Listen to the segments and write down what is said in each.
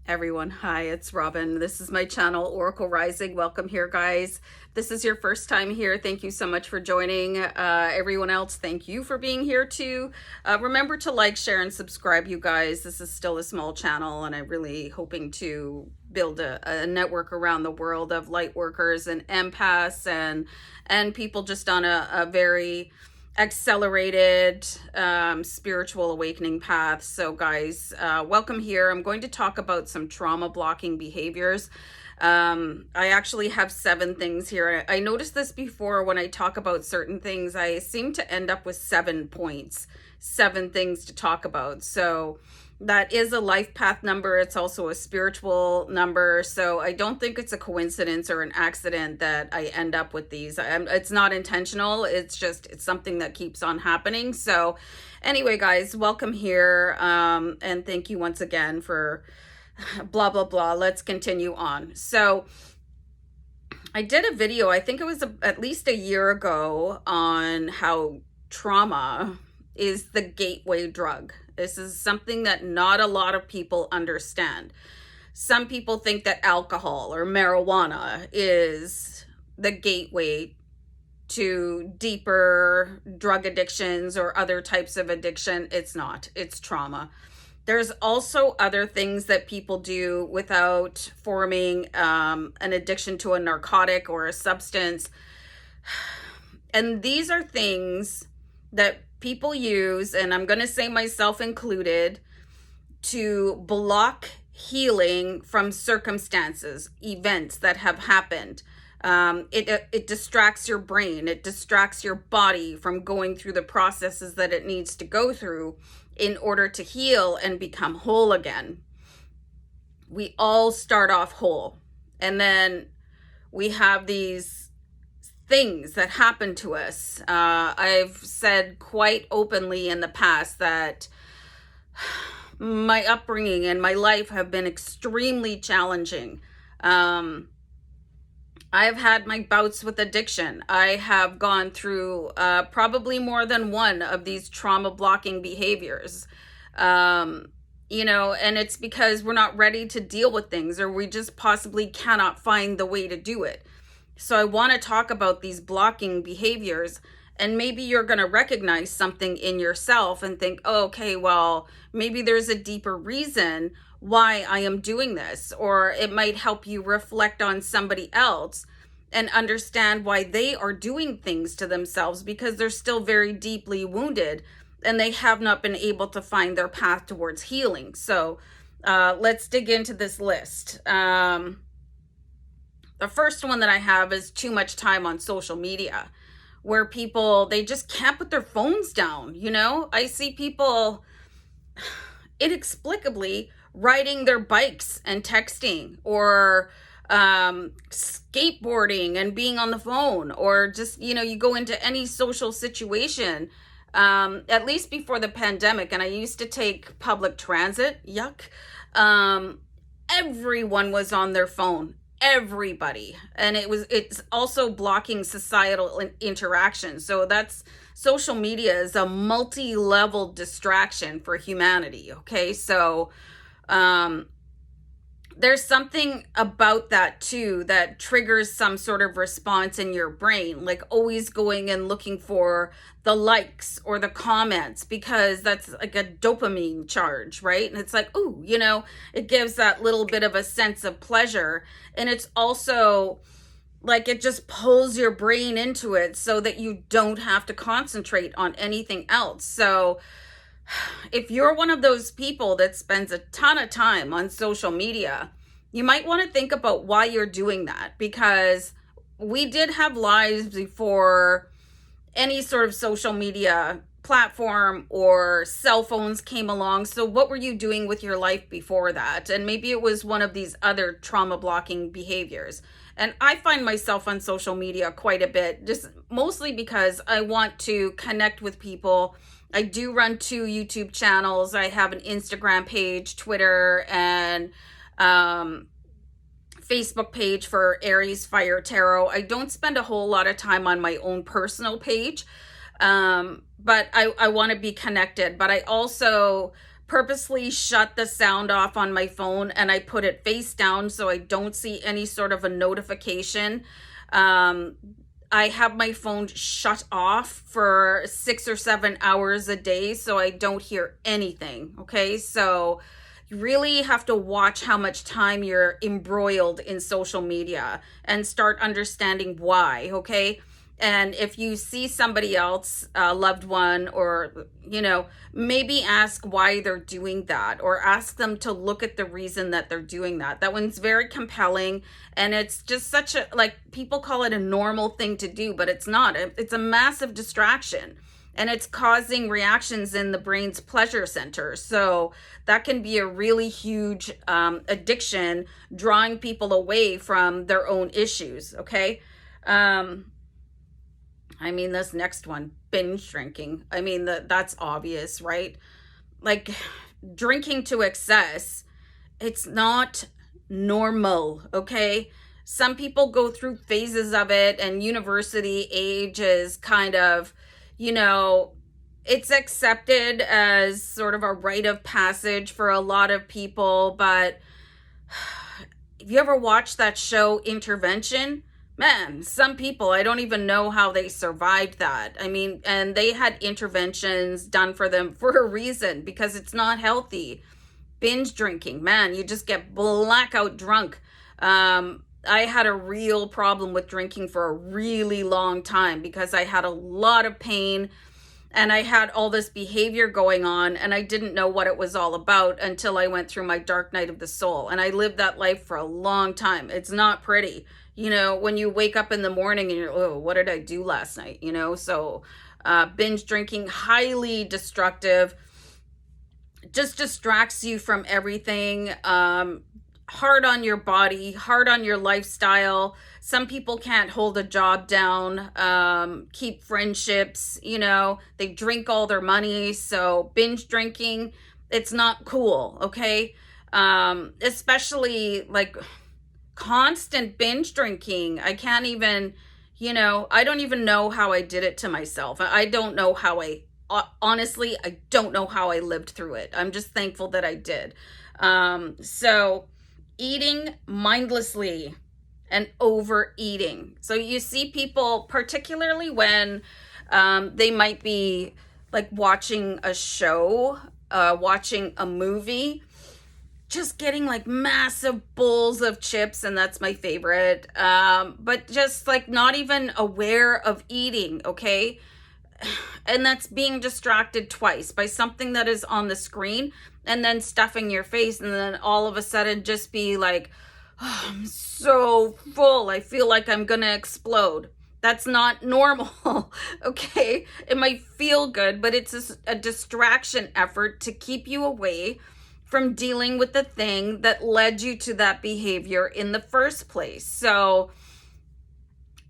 Everyone, hi, it's Robin. This is my channel, Oracle Rising. Welcome here, guys. This is your first time here. Thank you so much for joining. Everyone else, thank you for being here too. Remember to like, share, and subscribe, you guys. This is still a small channel, and I'm really hoping to build a network around the world of light workers and empaths and people just on a very accelerated spiritual awakening path. So guys, welcome here. I'm going to talk about some trauma blocking behaviors. I actually have 7 things here. I noticed this before when I talk about certain things, I seem to end up with 7 points, 7 things to talk about. So that is a life path number. It's also a spiritual number. So I don't think it's a coincidence or an accident that I end up with these. It's not intentional. It's something that keeps on happening. So anyway, guys, welcome here. And thank you once again for blah, blah, blah. Let's continue on. So I did a video, I think it was at least a year ago, on how trauma is the gateway drug. This is something that not a lot of people understand. Some people think that alcohol or marijuana is the gateway to deeper drug addictions or other types of addiction. It's not. It's trauma. There's also other things that people do without forming an addiction to a narcotic or a substance. And these are things that people use, and I'm going to say myself included, to block healing from circumstances, events that have happened. It distracts your brain. It distracts your body from going through the processes that it needs to go through in order to heal and become whole again. We all start off whole, and then we have these things that happen to us. I've said quite openly in the past that my upbringing and my life have been extremely challenging. I've had my bouts with addiction. I have gone through probably more than one of these trauma blocking behaviors. And it's because we're not ready to deal with things, or we just possibly cannot find the way to do it. So I want to talk about these blocking behaviors, and maybe you're going to recognize something in yourself and think, oh, okay, well, maybe there's a deeper reason why I am doing this, or it might help you reflect on somebody else and understand why they are doing things to themselves, because they're still very deeply wounded and they have not been able to find their path towards healing. So let's dig into this list. The first one that I have is too much time on social media, where people, they just can't put their phones down. I see people inexplicably riding their bikes and texting, or skateboarding and being on the phone, or just, you go into any social situation, at least before the pandemic, and I used to take public transit, yuck, everyone was on their phone. Everybody. And it's also blocking societal interaction. So that's, social media is a multi-level distraction for humanity. Okay. So there's something about that too that triggers some sort of response in your brain, like always going and looking for the likes or the comments, because that's like a dopamine charge, right? And it's like, ooh, it gives that little bit of a sense of pleasure. And it's also like it just pulls your brain into it so that you don't have to concentrate on anything else. So if you're one of those people that spends a ton of time on social media, you might want to think about why you're doing that, because we did have lives before any sort of social media platform or cell phones came along. So what were you doing with your life before that? And maybe it was one of these other trauma blocking behaviors. And I find myself on social media quite a bit, just mostly because I want to connect with people. I do run 2 YouTube channels. I have an Instagram page, Twitter, and Facebook page for Aries Fire Tarot. I don't spend a whole lot of time on my own personal page, but I want to be connected. But I also purposely shut the sound off on my phone and I put it face down so I don't see any sort of a notification. I have my phone shut off for 6 or 7 hours a day so I don't hear anything. Okay, so you really have to watch how much time you're embroiled in social media and start understanding why. Okay, and if you see somebody else, a loved one, or, maybe ask why they're doing that, or ask them to look at the reason that they're doing that. That one's very compelling. And it's just such a, like, people call it a normal thing to do, but it's not. It's a massive distraction. And it's causing reactions in the brain's pleasure center. So that can be a really huge addiction, drawing people away from their own issues. Okay. This next one, binge drinking. That's obvious, right? Like, drinking to excess, it's not normal, okay? Some people go through phases of it, and university age is kind of, it's accepted as sort of a rite of passage for a lot of people. But if you ever watched that show Intervention, man, some people, I don't even know how they survived that. And they had interventions done for them for a reason, because it's not healthy. Binge drinking, man, you just get blackout drunk. I had a real problem with drinking for a really long time because I had a lot of pain and I had all this behavior going on, and I didn't know what it was all about until I went through my dark night of the soul. And I lived that life for a long time. It's not pretty. When you wake up in the morning and you're, oh, what did I do last night? So binge drinking, highly destructive, just distracts you from everything. Hard on your body, hard on your lifestyle. Some people can't hold a job down, keep friendships, they drink all their money. So binge drinking, it's not cool, okay? Especially like constant binge drinking. I can't even, I don't even know how I did it to myself. I don't know how honestly, I don't know how I lived through it. I'm just thankful that I did. So eating mindlessly and overeating. So you see people, particularly when they might be like watching a show, watching a movie, just getting like massive bowls of chips, and that's my favorite. But just like not even aware of eating, okay? And that's being distracted twice by something that is on the screen, and then stuffing your face, and then all of a sudden just be like, oh, I'm so full, I feel like I'm gonna explode. That's not normal, okay? It might feel good, but it's a distraction effort to keep you away from dealing with the thing that led you to that behavior in the first place. So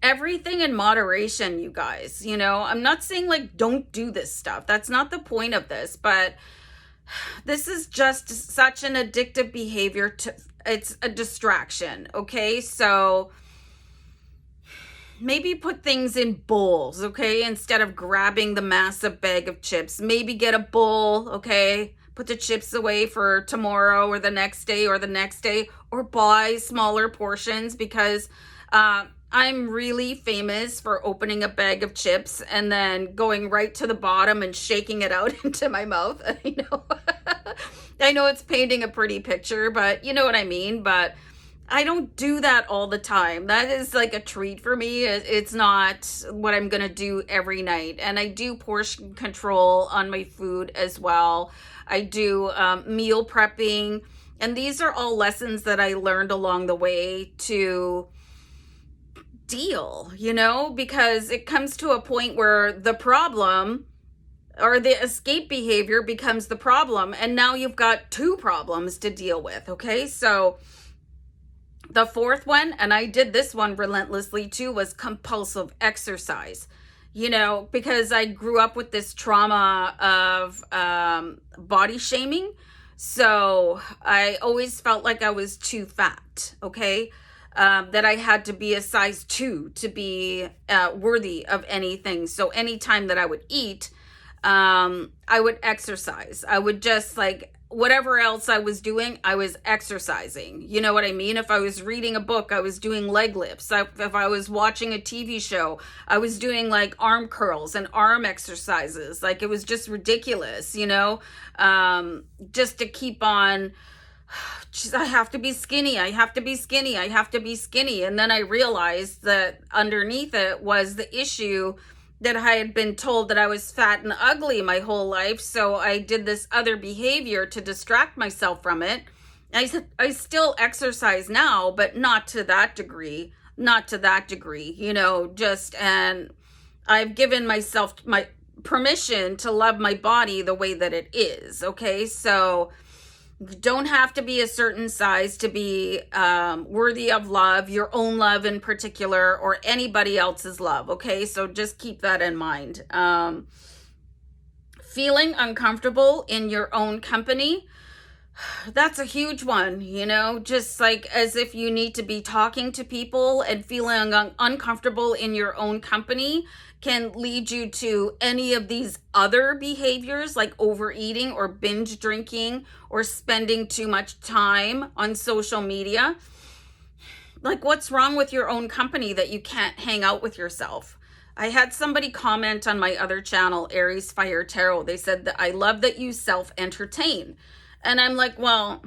everything in moderation, you guys. I'm not saying like don't do this stuff. That's not the point of this, but this is just such an addictive behavior. It's a distraction, okay? So maybe put things in bowls, okay? Instead of grabbing the massive bag of chips, maybe get a bowl, okay? Put the chips away for tomorrow or the next day, or buy smaller portions, because I'm really famous for opening a bag of chips and then going right to the bottom and shaking it out into my mouth. I know it's painting a pretty picture, but you know what I mean. But I don't do that all the time. That is like a treat for me. It's not what I'm going to do every night. And I do portion control on my food as well. I do meal prepping. And these are all lessons that I learned along the way to deal, because it comes to a point where the problem or the escape behavior becomes the problem. And now you've got two problems to deal with. Okay. So the fourth one, and I did this one relentlessly too, was compulsive exercise, because I grew up with this trauma of body shaming. So I always felt like I was too fat. Okay. That I had to be a size 2 to be worthy of anything. So anytime that I would eat, I would exercise. I would just like, whatever else I was doing, I was exercising. You know what I mean? If I was reading a book, I was doing leg lifts. If I was watching a TV show, I was doing like arm curls and arm exercises. Like, it was just ridiculous, you know, just to keep on. I have to be skinny. I have to be skinny. I have to be skinny. And then I realized that underneath it was the issue that I had been told that I was fat and ugly my whole life. So I did this other behavior to distract myself from it. I still exercise now, but not to that degree. Not to that degree, you know, and I've given myself my permission to love my body the way that it is. Okay. So you don't have to be a certain size to be worthy of love, your own love in particular, or anybody else's love, okay? So just keep that in mind. Feeling uncomfortable in your own company, that's a huge one, you know? Just like as if you need to be talking to people, and feeling uncomfortable in your own company can lead you to any of these other behaviors like overeating or binge drinking or spending too much time on social media. Like, what's wrong with your own company that you can't hang out with yourself? I had somebody comment on my other channel, Aries Fire Tarot. They said that I love that you self-entertain. And I'm like, well,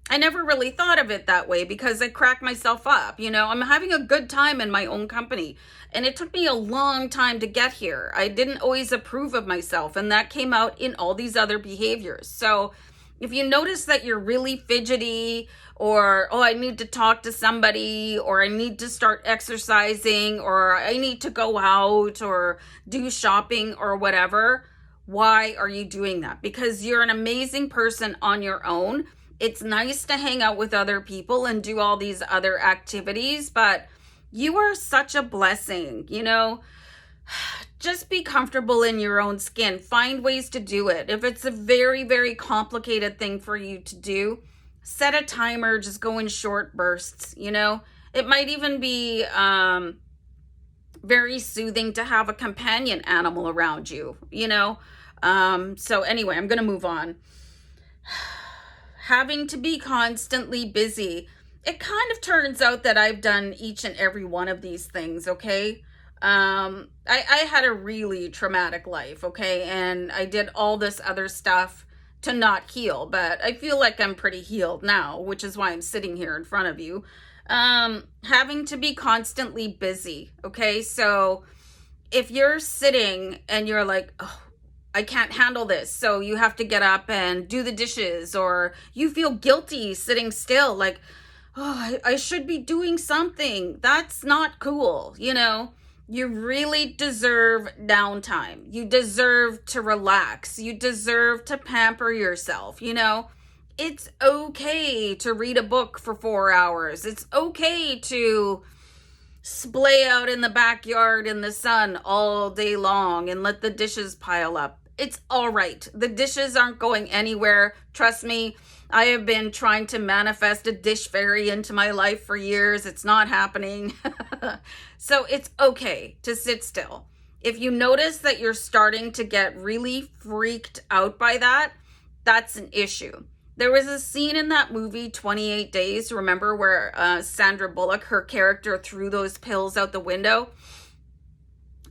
I never really thought of it that way because I crack myself up. You know, I'm having a good time in my own company. And it took me a long time to get here. I didn't always approve of myself. And that came out in all these other behaviors. So if you notice that you're really fidgety, or, oh, I need to talk to somebody, or I need to start exercising, or I need to go out or do shopping or whatever, why are you doing that? Because you're an amazing person on your own. It's nice to hang out with other people and do all these other activities, but you are such a blessing, you know? Just be comfortable in your own skin. Find ways to do it. If it's a very, very complicated thing for you to do, set a timer, just go in short bursts, you know? It might even be very soothing to have a companion animal around you, you know? So anyway, I'm going to move on. Having to be constantly busy. It kind of turns out that I've done each and every one of these things, okay? I had a really traumatic life, okay? And I did all this other stuff to not heal, but I feel like I'm pretty healed now, which is why I'm sitting here in front of you. Having to be constantly busy, okay? So if you're sitting and you're like, oh, I can't handle this, so you have to get up and do the dishes, or you feel guilty sitting still, like, oh, I should be doing something. That's not cool, you know? You really deserve downtime. You deserve to relax. You deserve to pamper yourself, you know? It's okay to read a book for 4 hours. It's okay to splay out in the backyard in the sun all day long and let the dishes pile up. It's all right. The dishes aren't going anywhere. Trust me, I have been trying to manifest a dish fairy into my life for years. It's not happening. So it's okay to sit still. If you notice that you're starting to get really freaked out by that, that's an issue. There was a scene in that movie, 28 Days, remember, where Sandra Bullock, her character, threw those pills out the window?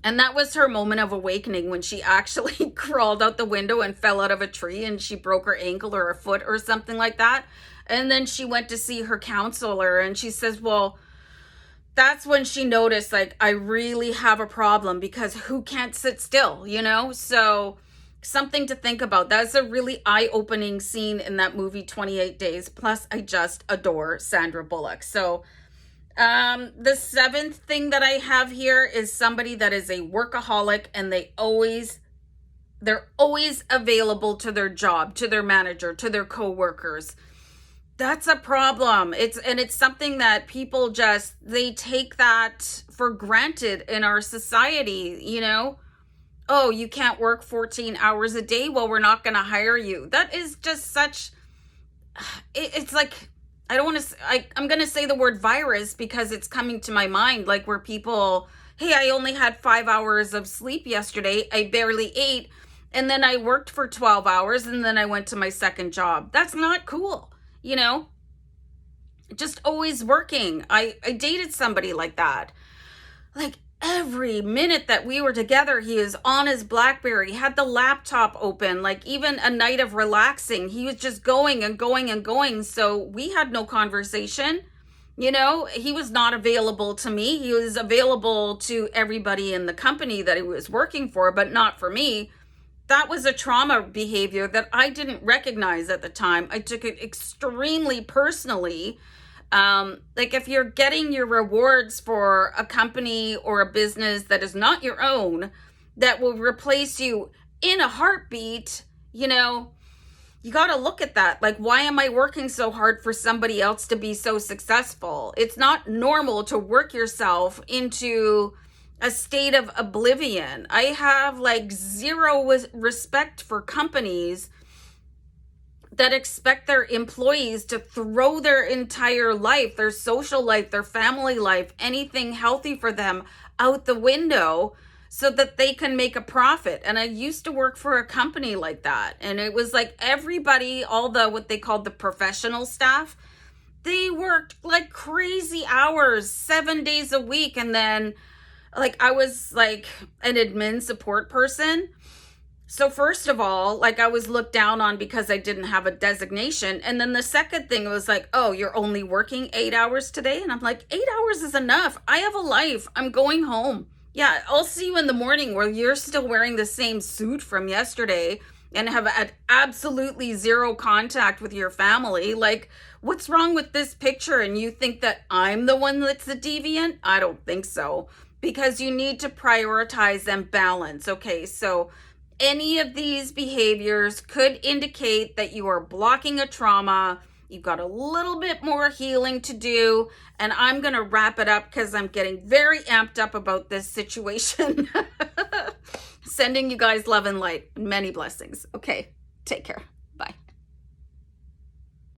And that was her moment of awakening, when she actually crawled out the window and fell out of a tree and she broke her ankle or her foot or something like that. And then she went to see her counselor and she says, well, that's when she noticed, like, I really have a problem, because who can't sit still, you know? So something to think about. That's a really eye-opening scene in that movie, 28 Days. Plus, I just adore Sandra Bullock. So the seventh thing that I have here is somebody that is a workaholic, and they're always available to their job, to their manager, to their coworkers. That's a problem. It's something that people they take that for granted in our society, you know? Oh, you can't work 14 hours a day? Well, we're not going to hire you. That is just such, it's like, I don't want to, I'm going to say the word virus because it's coming to my mind, like where people, hey, I only had 5 hours of sleep yesterday. I barely ate. And then I worked for 12 hours and then I went to my second job. That's not cool, you know? Just always working. I dated somebody like that. Like every minute that we were together, he was on his BlackBerry, had the laptop open, like even a night of relaxing, he was just going and going and going. So we had no conversation. You know, he was not available to me. He was available to everybody in the company that he was working for, but not for me. That was a trauma behavior that I didn't recognize at the time. I took it extremely personally. Like if you're getting your rewards for a company or a business that is not your own, that will replace you in a heartbeat, you know, you got to look at that. Like, why am I working so hard for somebody else to be so successful? It's not normal to work yourself into a state of oblivion. I have like zero respect for companies that expect their employees to throw their entire life, their social life, their family life, anything healthy for them out the window so that they can make a profit. And I used to work for a company like that. And it was like everybody, all the what they called the professional staff, they worked like crazy hours, 7 days a week. And then like I was like an admin support person. So first of all, like I was looked down on because I didn't have a designation. And then the second thing was like, oh, you're only working 8 hours today? And I'm like, 8 hours is enough. I have a life. I'm going home. Yeah, I'll see you in the morning where you're still wearing the same suit from yesterday and have had absolutely zero contact with your family. Like, what's wrong with this picture? And you think that I'm the one that's the deviant? I don't think so. Because you need to prioritize and balance. Okay, so any of these behaviors could indicate that you are blocking a trauma. You've got a little bit more healing to do. And I'm going to wrap it up because I'm getting very amped up about this situation. Sending you guys love and light. Many blessings. Okay, take care.